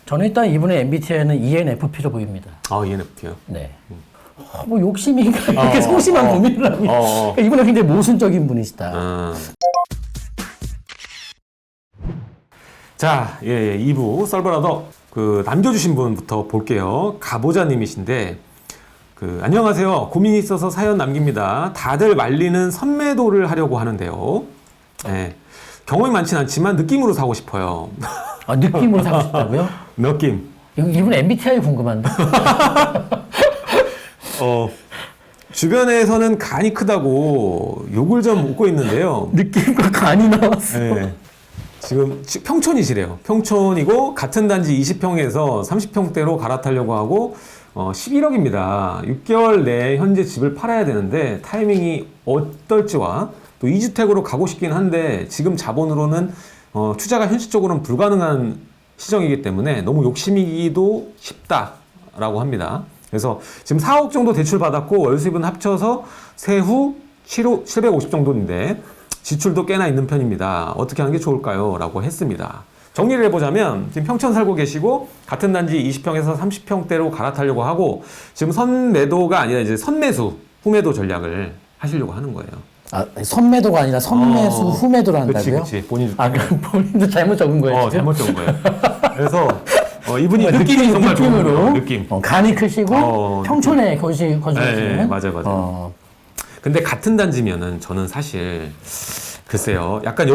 저는 일단 이번에 MBTI는 ENFP로 보입니다. 아, ENFP요? 네. 뭐 욕심인가 이렇게 소심한 고민을 하고 그러니까 이분은 굉장히 모순적인 분이시다. 자, 예, 2부 썰브라더 그 남겨주신 분부터 볼게요. 가보자님이신데 안녕하세요. 고민이 있어서 사연 남깁니다. 다들 말리는 선매도를 하려고 하는데요. 네. 경험이 많진 않지만 느낌으로 사고 싶어요. 아, 느낌으로 사고 싶다고요? 느낌. 이분 MBTI 궁금한데. 주변에서는 간이 크다고 욕을 좀 먹고 있는데요. 느낌과 간이 나왔어. 네. 지금 평촌이시래요. 평촌이고 같은 단지 20평에서 30평대로 갈아타려고 하고 11억입니다. 6개월 내에 현재 집을 팔아야 되는데 타이밍이 어떨지와 또 2주택으로 가고 싶긴 한데 지금 자본으로는 투자가 현실적으로는 불가능한 시정이기 때문에 너무 욕심이기도 쉽다라고 합니다. 그래서 지금 4억 정도 대출 받았고 월수입은 합쳐서 세후 750 정도인데 지출도 꽤나 있는 편입니다. 어떻게 하는 게 좋을까요? 라고 했습니다. 정리를 해보자면 지금 평촌 살고 계시고 같은 단지 20평에서 30평대로 갈아타려고 하고 지금 선매도가 아니라 이제 선매수, 후매도 전략을 하시려고 하는 거예요. 아, 선매도가 아니라 선매수, 후매도를 한다고요? 그치. 본인. 아, 그럼 본인도 잘못 적은 거예요? 잘못 적은 거예요. 그래서 이분이 느낌이 정말 좋은 거예요. 느낌. 간이 크시고 평촌에 거주시는. 네, 맞아요. 근데 같은 단지면은 저는 사실 글쎄요. 약간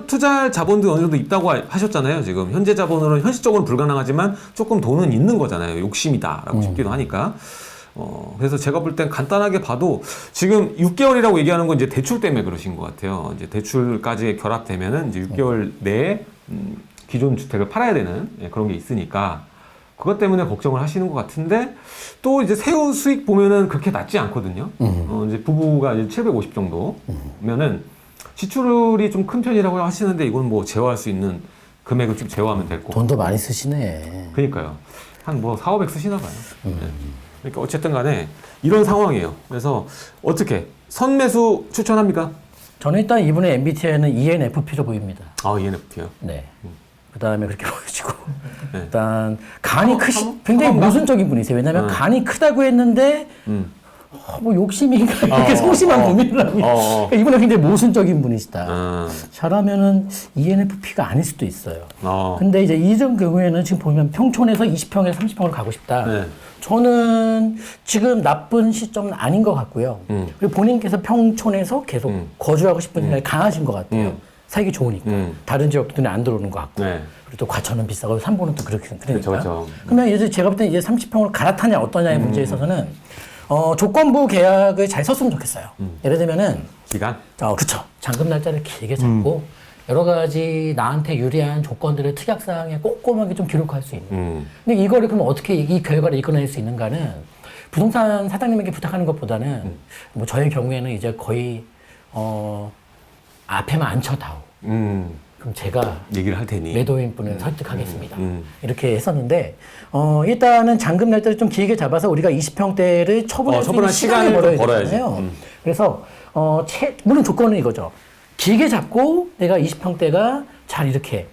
투자 자본도 어느 정도 있다고 하셨잖아요. 지금 현재 자본으로는 현실적으로 불가능하지만 조금 돈은 있는 거잖아요. 욕심이다라고 싶기도 하니까. 그래서 제가 볼 땐 간단하게 봐도 지금 6개월이라고 얘기하는 건 이제 대출 때문에 그러신 것 같아요. 이제 대출까지 결합되면은 이제 6개월 내에 기존 주택을 팔아야 되는 그런 게 있으니까 그것 때문에 걱정을 하시는 것 같은데 또 이제 세후 수익 보면은 그렇게 낮지 않거든요. 이제 부부가 이제 750 정도면은 지출이 좀 큰 편이라고 하시는데 이건 뭐 제어할 수 있는 금액을 좀 제어하면 될 거고. 돈도 많이 쓰시네. 그러니까요. 한 뭐 4, 500 쓰시나 봐요. 네. 그러니까 어쨌든 간에 이런 상황이에요. 그래서 어떻게 선매수 추천합니까? 저는 일단 이분의 MBTI는 ENFP로 보입니다. 아, ENFP요? 네. 그 다음에 그렇게 보여지고. 네. 일단, 간이 굉장히 모순적인 분이세요. 왜냐면 간이 크다고 했는데, 뭐 욕심인가 이렇게 소심한 고민을 하고 그러니까 이분은 굉장히 모순적인 분이시다. 잘하면은 ENFP가 아닐 수도 있어요. 근데 이제 이런 경우에는 지금 보면 평촌에서 20평에서 30평으로 가고 싶다. 네. 저는 지금 나쁜 시점은 아닌 것 같고요. 그리고 본인께서 평촌에서 계속 거주하고 싶은 생각이 강하신 것 같아요. 살기 좋으니까. 다른 지역들은 안 들어오는 것 같고. 네. 그리고 또 과천은 비싸고 삼보는 또 그러니까. 그렇죠. 그러면 이제 제가 볼 때 이제 30평으로 갈아타냐 어떠냐의 문제에 있어서는 조건부 계약을 잘 썼으면 좋겠어요. 예를 들면은 기간? 그렇죠. 잔금 날짜를 길게 잡고 여러 가지 나한테 유리한 조건들을 특약사항에 꼼꼼하게 좀 기록할 수 있는. 근데 이거를 그럼 어떻게 이 결과를 이끌어낼 수 있는가는 부동산 사장님에게 부탁하는 것보다는 뭐 저의 경우에는 이제 거의 앞에만 앉혀다오. 그럼 제가 얘기를 할 테니 매도인 분을 설득하겠습니다. 이렇게 했었는데 일단은 잔금 날짜를 좀 길게 잡아서 우리가 20평대를 처분할 수 있는 시간을 벌어야 되잖아요. 그래서 물론 조건은 이거죠. 길게 잡고 내가 20평대가 잘 이렇게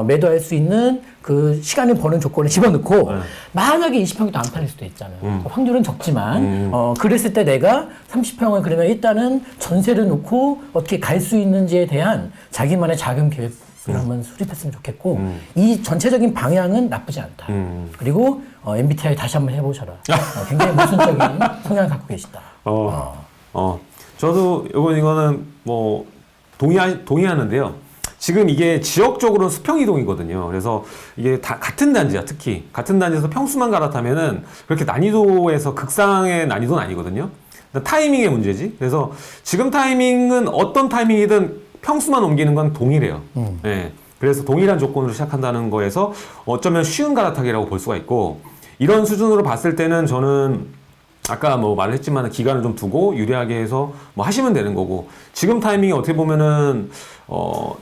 매도할 수 있는 그 시간을 버는 조건을 집어넣고 만약에 20평도 안 팔릴 수도 있잖아요. 확률은 적지만 그랬을 때 내가 30평을 그러면 일단은 전세를 놓고 어떻게 갈 수 있는지에 대한 자기만의 자금 계획을 한번 수립했으면 좋겠고 이 전체적인 방향은 나쁘지 않다. 그리고 MBTI 다시 한번 해보셔라. 굉장히 모순적인 성향을 갖고 계시다. 저도 이거는 뭐 동의하는데요. 지금 이게 지역적으로는 수평이동이거든요. 그래서 이게 다 같은 단지야, 특히. 같은 단지에서 평수만 갈아타면은 그렇게 난이도에서 극상의 난이도는 아니거든요. 타이밍의 문제지. 그래서 지금 타이밍은 어떤 타이밍이든 평수만 옮기는 건 동일해요. 네. 그래서 동일한 조건으로 시작한다는 거에서 어쩌면 쉬운 갈아타기라고 볼 수가 있고, 이런 수준으로 봤을 때는 저는 아까 뭐 말을 했지만 기간을 좀 두고 유리하게 해서 뭐 하시면 되는 거고, 지금 타이밍이 어떻게 보면은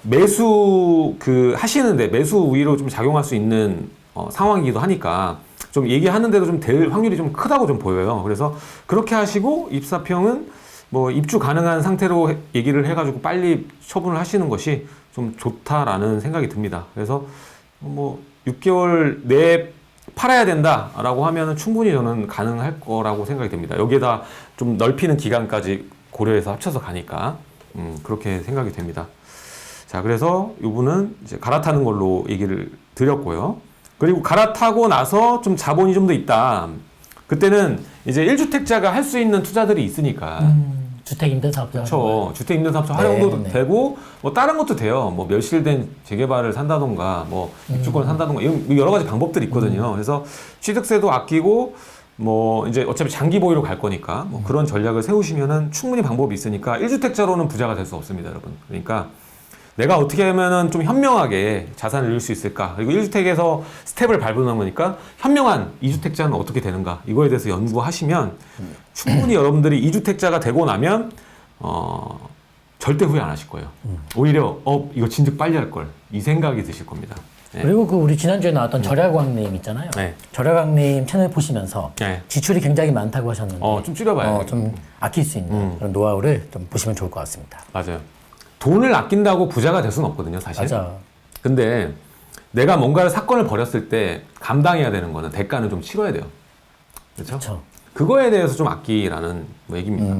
매수 하시는데 매수 우위로 좀 작용할 수 있는 상황이기도 하니까 좀 얘기하는데도 좀 될 확률이 좀 크다고 좀 보여요. 그래서 그렇게 하시고 입사평은 뭐 입주 가능한 상태로 얘기를 해가지고 빨리 처분을 하시는 것이 좀 좋다라는 생각이 듭니다. 그래서 뭐 6개월 내에 팔아야 된다라고 하면은 충분히 저는 가능할 거라고 생각이 됩니다. 여기에다 좀 넓히는 기간까지 고려해서 합쳐서 가니까 그렇게 생각이 됩니다. 자, 그래서 이분은 이제 갈아타는 걸로 얘기를 드렸고요. 그리고 갈아타고 나서 좀 자본이 좀 더 있다. 그때는 이제 1주택자가 할 수 있는 투자들이 있으니까. 주택임대사업자. 그렇죠. 주택임대사업자 활용도 되고 뭐 다른 것도 돼요. 뭐 멸실된 재개발을 산다던가 뭐 입주권을 산다던가 이런 여러 가지 방법들이 있거든요. 그래서 취득세도 아끼고 뭐 이제 어차피 장기 보유로 갈 거니까 뭐 그런 전략을 세우시면은 충분히 방법이 있으니까 1주택자로는 부자가 될 수 없습니다, 여러분. 그러니까 내가 어떻게 하면은 좀 현명하게 자산을 늘릴 수 있을까? 그리고 1주택에서 스텝을 밟는 거니까 현명한 2주택자는 어떻게 되는가? 이거에 대해서 연구하시면 충분히 여러분들이 2주택자가 되고 나면 절대 후회 안 하실 거예요. 오히려 이거 진즉 빨리 할 걸. 이 생각이 드실 겁니다. 네. 그리고 그 우리 지난주에 나왔던 절약왕님 있잖아요. 네. 절약왕님 채널 보시면서 네. 지출이 굉장히 많다고 하셨는데 좀 줄여봐요. 좀 아낄 수 있는 그런 노하우를 좀 보시면 좋을 것 같습니다. 맞아요. 돈을 아낀다고 부자가 될 수는 없거든요, 사실. 맞아. 근데 내가 뭔가를 사건을 벌였을 때 감당해야 되는 거는 대가는 좀 치러야 돼요. 그렇죠? 그렇죠. 그거에 대해서 좀 아끼라는 뭐 얘기입니다.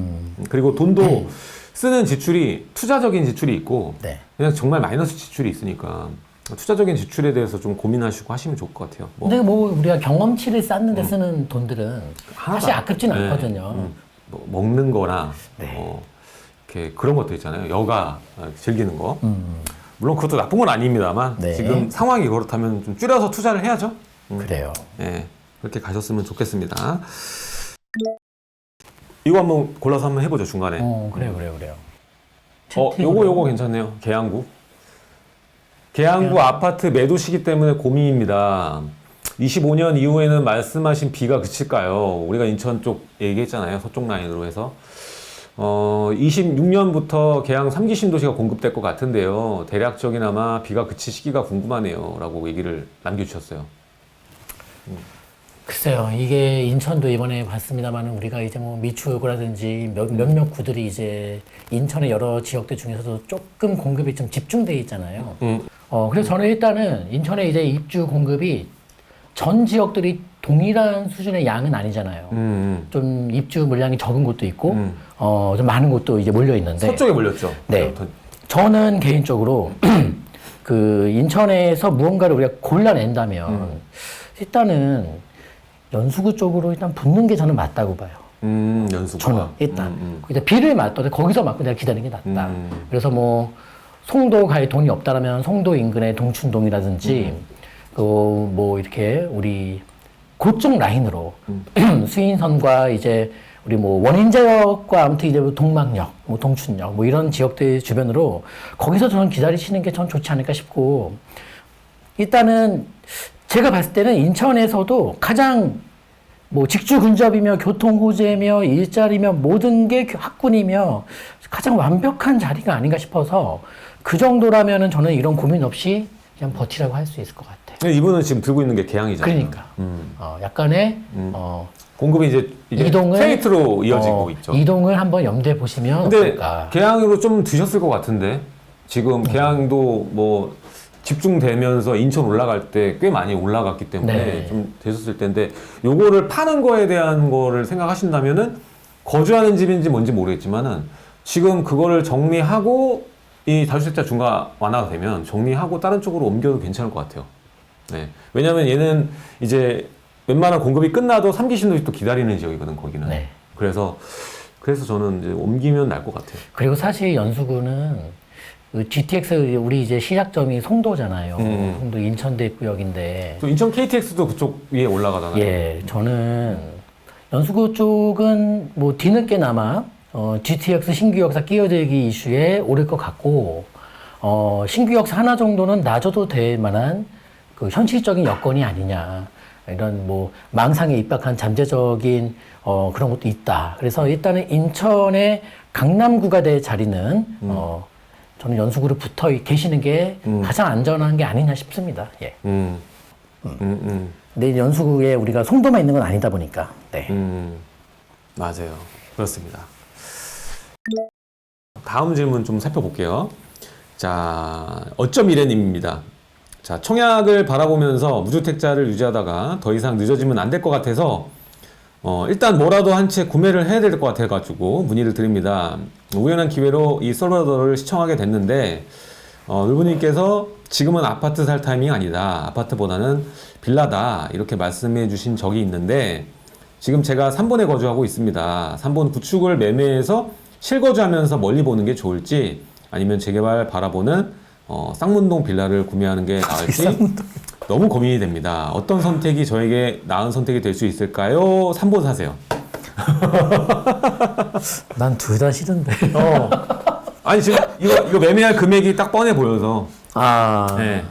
그리고 돈도 쓰는 지출이 투자적인 지출이 있고 네. 그냥 정말 마이너스 지출이 있으니까 투자적인 지출에 대해서 좀 고민하시고 하시면 좋을 것 같아요. 근데 뭐 우리가 경험치를 쌓는 데 쓰는 돈들은 사실 아깝진 않거든요. 뭐 먹는 거나 네. 이렇게 그런 것도 있잖아요. 여가 즐기는 거. 물론 그것도 나쁜 건 아닙니다만 네. 지금 상황이 그렇다면 좀 줄여서 투자를 해야죠. 그래요. 네, 그렇게 가셨으면 좋겠습니다. 이거 한번 골라서 한번 해보죠, 중간에. 그래요. 요거 괜찮네요. 계양구. 계양구 아파트 매도 시기 때문에 고민입니다. 25년 이후에는 말씀하신 비가 그칠까요? 우리가 인천 쪽 얘기했잖아요. 서쪽 라인으로 해서. 26년부터 계양 3기 신도시가 공급될 것 같은데요. 대략적이나마 비가 그칠 시기가 궁금하네요. 라고 얘기를 남겨주셨어요. 글쎄요, 이게 인천도 이번에 봤습니다만 우리가 이제 뭐 미추홀구라든지 몇몇 구들이 이제 인천의 여러 지역들 중에서도 조금 공급이 좀 집중돼 있잖아요. 그래서 저는 일단은 인천의 이제 입주 공급이 전 지역들이 동일한 수준의 양은 아니잖아요. 좀 입주 물량이 적은 곳도 있고, 좀 많은 곳도 이제 몰려 있는데. 서쪽에 몰렸죠. 네. 저는 개인적으로 그 인천에서 무언가를 우리가 골라낸다면 일단은 연수구 쪽으로 일단 붙는 게 저는 맞다고 봐요. 연수구. 저는 일단 이제 비를 맞더라도 거기서 맞고 내가 기다리는 게 낫다. 그래서 뭐 송도 갈 돈이 없다라면 송도 인근의 동춘동이라든지 뭐 이렇게 우리 그쪽 라인으로 수인선과 이제 우리 뭐 원인제역과 아무튼 이제 뭐 동막역, 뭐 동춘역 뭐 이런 지역들 주변으로 거기서 저는 기다리시는 게 전 좋지 않을까 싶고 일단은 제가 봤을 때는 인천에서도 가장 뭐 직주 근접이며 교통 호재며 일자리며 모든 게 학군이며 가장 완벽한 자리가 아닌가 싶어서 그 정도라면은 저는 이런 고민 없이 그냥 버티라고 할 수 있을 것 같아요. 이분은 지금 들고 있는 게 계양이잖아요. 그러니까 약간의 공급이 이제 이동을 스트레이트로 이어지고 있죠. 이동을 한번 염두에 보시면 근데 어떨까? 계양으로 좀 드셨을 것 같은데 지금 계양도 뭐 집중되면서 인천 올라갈 때 꽤 많이 올라갔기 때문에 네. 좀 되셨을 텐데 요거를 파는 거에 대한 거를 생각하신다면은 거주하는 집인지 뭔지 모르겠지만은 지금 그거를 정리하고 이 다주택자 중과 완화가 되면 정리하고 다른 쪽으로 옮겨도 괜찮을 것 같아요. 네. 왜냐면 얘는 이제 웬만한 공급이 끝나도 3기 신도시 또 기다리는 지역이거든, 거기는. 네. 그래서 옮기면 이제 옮기면 날 것 같아요. 그리고 사실 연수구는 그 GTX 우리 이제 시작점이 송도잖아요. 송도 인천대구역인데. 또 인천 KTX도 그쪽 위에 올라가잖아요. 예, 저는 연수구 쪽은 뭐 뒤늦게나마 GTX 신규역사 끼어들기 이슈에 오를 것 같고 신규역사 하나 정도는 놔줘도 될 만한 그 현실적인 여건이 아니냐. 이런 뭐 망상에 입각한 잠재적인 그런 것도 있다. 그래서 일단은 인천의 강남구가 될 자리는 저는 연수구로 붙어 계시는 게 가장 안전한 게 아니냐 싶습니다. 예. 근데 연수구에 우리가 송도만 있는 건 아니다 보니까. 네. 맞아요. 그렇습니다. 다음 질문 좀 살펴볼게요. 자, 어쩜 이래님입니다. 자, 청약을 바라보면서 무주택자를 유지하다가 더 이상 늦어지면 안 될 것 같아서 일단 뭐라도 한 채 구매를 해야 될 것 같아가지고 문의를 드립니다. 우연한 기회로 이 솔로더를 시청하게 됐는데 놀부님께서 지금은 아파트 살 타이밍이 아니다. 아파트보다는 빌라다. 이렇게 말씀해 주신 적이 있는데 지금 제가 3번에 거주하고 있습니다. 3번 구축을 매매해서 실거주하면서 멀리 보는 게 좋을지 아니면 재개발 바라보는 쌍문동 빌라를 구매하는 게 나을지 너무 고민이 됩니다. 어떤 선택이 저에게 나은 선택이 될 수 있을까요? 3번 사세요. 난 둘 다 싫은데. 아니 지금 이거 매매할 금액이 딱 뻔해 보여서. 네.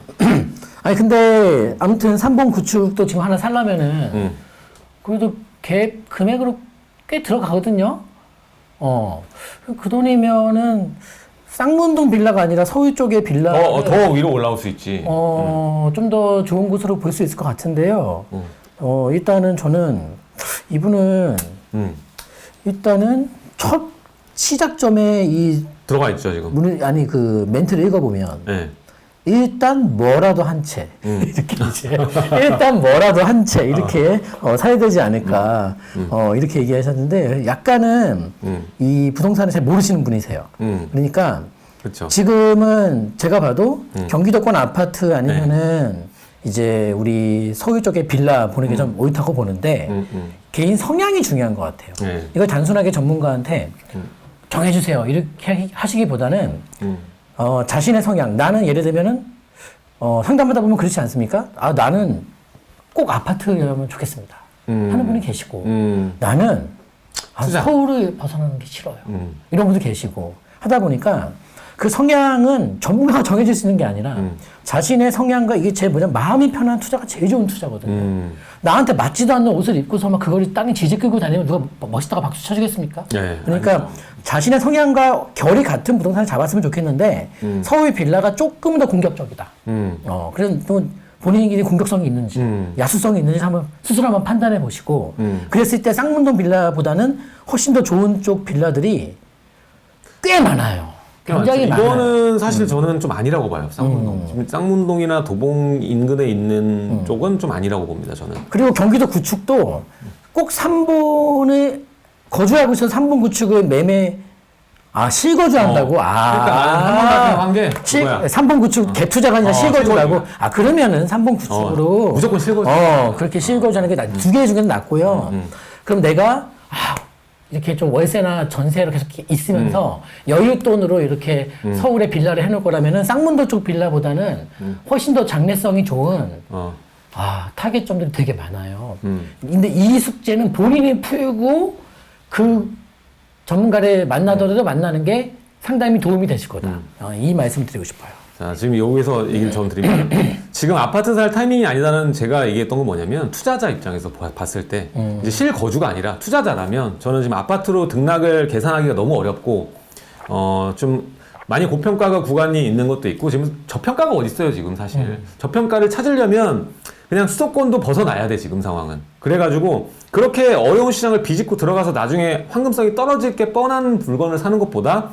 아니 근데 아무튼 3번 구축도 지금 하나 살려면은 그래도 계획 금액으로 꽤 들어가거든요. 그 돈이면은 쌍문동 빌라가 아니라 서울 쪽의 빌라. 더 위로 올라올 수 있지. 좀 더 좋은 곳으로 볼 수 있을 것 같은데요. 일단은 저는 이분은 일단은 첫 시작점에 이 들어가 있죠 지금. 아니 그 멘트를 읽어보면 네. 일단 뭐라도 한 채 이렇게 이제 일단 뭐라도 한 채 이렇게 사야 되지 않을까 이렇게 얘기하셨는데 약간은 이 부동산을 잘 모르시는 분이세요. 그러니까 그쵸. 지금은 제가 봐도 경기도권 아파트 아니면은 이제 우리 서울 쪽에 빌라 보는 게 좀 옳다고 보는데 개인 성향이 중요한 것 같아요. 네. 이걸 단순하게 전문가한테 정해주세요 이렇게 하시기보다는 자신의 성향, 나는 예를 들면은, 상담하다 보면 그렇지 않습니까? 나는 꼭 아파트여면 좋겠습니다. 하는 분이 계시고, 나는 서울을 벗어나는 게 싫어요. 이런 분도 계시고, 하다 보니까 그 성향은 전문가가 정해질 수 있는 게 아니라 자신의 성향과 이게 제일 마음이 편한 투자가 제일 좋은 투자거든요. 나한테 맞지도 않는 옷을 입고서 막 그걸 땅에 지지 끌고 다니면 누가 멋있다가 박수 쳐주겠습니까? 네, 그러니까 아니죠. 자신의 성향과 결이 같은 부동산을 잡았으면 좋겠는데 서울 빌라가 조금 더 공격적이다. 그래서 또 본인이 공격성이 있는지 야수성이 있는지 한번 스스로 한번 판단해 보시고 그랬을 때 쌍문동 빌라보다는 훨씬 더 좋은 쪽 빌라들이 꽤 많아요. 굉장히 많아요. 이거는 사실 저는 좀 아니라고 봐요. 쌍문동. 지금 쌍문동이나 도봉 인근에 있는 쪽은 좀 아니라고 봅니다. 저는. 그리고 경기도 구축도 꼭 3번에 거주하고 있어서 3번 구축을 실거주한다고? 그러니까 나는 3번 한게 3번 구축 개투자가 아니라 실거주라고? 그러면은 3번 구축으로. 무조건 실거주. 그렇게 실거주하는 게 두 개 중에는 낫고요. 그럼 내가, 이렇게 좀 월세나 전세로 계속 있으면서 여윳돈으로 이렇게 서울에 빌라를 해놓을 거라면은 쌍문도 쪽 빌라보다는 훨씬 더 장래성이 좋은 타겟점들이 되게 많아요. 근데 이 숙제는 본인이 풀고 그 전문가를 만나더라도 만나는 게 상당히 도움이 되실 거다. 이 말씀 드리고 싶어요. 자, 지금 여기서 얘기를 좀 드리면 지금 아파트 살 타이밍이 아니다는 제가 얘기했던 건 뭐냐면 투자자 입장에서 봤을 때 이제 실거주가 아니라 투자자라면 저는 지금 아파트로 등락을 계산하기가 너무 어렵고 좀 많이 고평가가 구간이 있는 것도 있고 지금 저평가가 어디 있어요 지금 사실 저평가를 찾으려면 그냥 수도권도 벗어나야 돼 지금 상황은. 그래가지고 그렇게 어려운 시장을 비집고 들어가서 나중에 황금성이 떨어질 게 뻔한 물건을 사는 것보다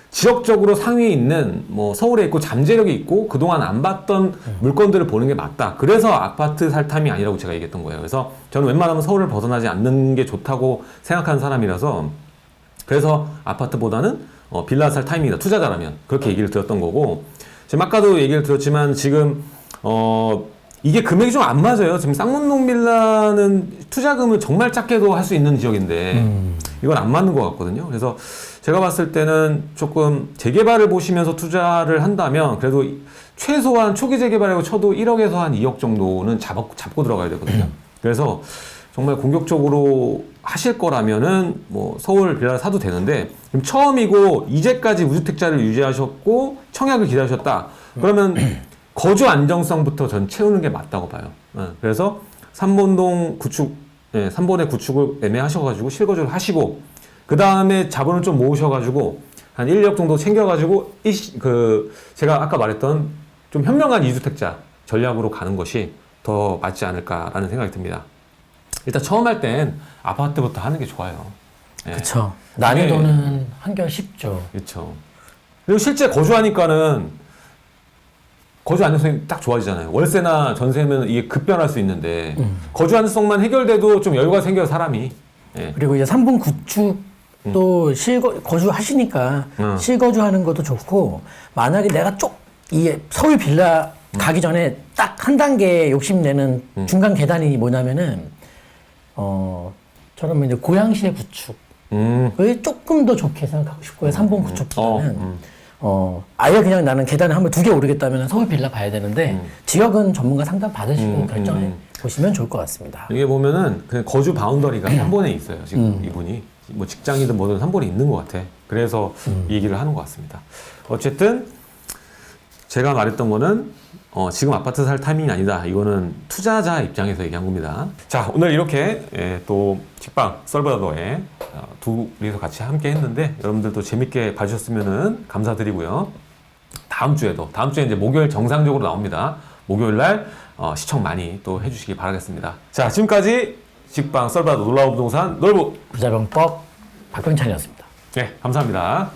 지역적으로 상위에 있는 서울에 있고 잠재력이 있고 그동안 안 봤던 물건들을 보는 게 맞다. 그래서 아파트 살 타임이 아니라고 제가 얘기했던 거예요. 그래서 저는 웬만하면 서울을 벗어나지 않는 게 좋다고 생각하는 사람이라서 그래서 아파트보다는 빌라 살 타임이다. 투자자라면 그렇게 얘기를 드렸던 거고 지금 아까도 얘기를 드렸지만 지금 이게 금액이 좀 안 맞아요. 지금 쌍문동 빌라는 투자금을 정말 작게도 할 수 있는 지역인데 이건 안 맞는 것 같거든요. 그래서 제가 봤을 때는 조금 재개발을 보시면서 투자를 한다면 그래도 최소한 초기 재개발이라고 쳐도 1억에서 한 2억 정도는 잡고 들어가야 되거든요. 그래서 정말 공격적으로 하실 거라면은 서울 빌라를 사도 되는데 지금 처음이고 이제까지 무주택자를 유지하셨고 청약을 기다리셨다. 그러면 거주 안정성부터 전 채우는 게 맞다고 봐요. 그래서 3번동 구축, 3번의 구축을 매매하셔가지고 실거주를 하시고 그 다음에 자본을 좀 모으셔가지고 한 1억 정도 챙겨가지고 제가 아까 말했던 좀 현명한 이주택자 전략으로 가는 것이 더 맞지 않을까라는 생각이 듭니다. 일단 처음 할 땐 아파트부터 하는 게 좋아요. 그렇죠. 난이도는 한결 쉽죠. 그렇죠. 그리고 실제 거주하니까는 거주 안정성이 딱 좋아지잖아요. 월세나 전세면 이게 급변할 수 있는데 거주 안정성만 해결돼도 좀 여유가 생겨요, 사람이. 예. 그리고 이제 3분 구축도 거주하시니까 실거주하는 것도 좋고, 만약에 내가 이 서울 빌라 가기 전에 딱 한 단계 욕심내는 중간 계단이 뭐냐면은 저는 이제 고양시의 구축을 조금 더 좋게 생각하고 싶고요. 3번 구축보다는. 아예 그냥 나는 계단을 한번 2개 오르겠다면 서울 빌라 봐야 되는데, 지역은 전문가 상담 받으시고 결정해 보시면 좋을 것 같습니다. 이게 보면은 그냥 거주 바운더리가 한 번에 있어요. 지금 이분이. 뭐 직장이든 뭐든 한 번에 있는 것 같아. 그래서 이 얘기를 하는 것 같습니다. 어쨌든 제가 말했던 거는 지금 아파트 살 타이밍이 아니다. 이거는 투자자 입장에서 얘기한 겁니다. 자, 오늘 이렇게 또 직방 썰브라더에 둘이서 같이 함께 했는데 여러분들도 재밌게 봐주셨으면 감사드리고요. 다음 주에 이제 목요일 정상적으로 나옵니다. 목요일 날 시청 많이 또 해주시기 바라겠습니다. 자, 지금까지 직방 썰브라더 놀라운 부동산 놀부 부자병법 박병찬이었습니다. 네, 감사합니다.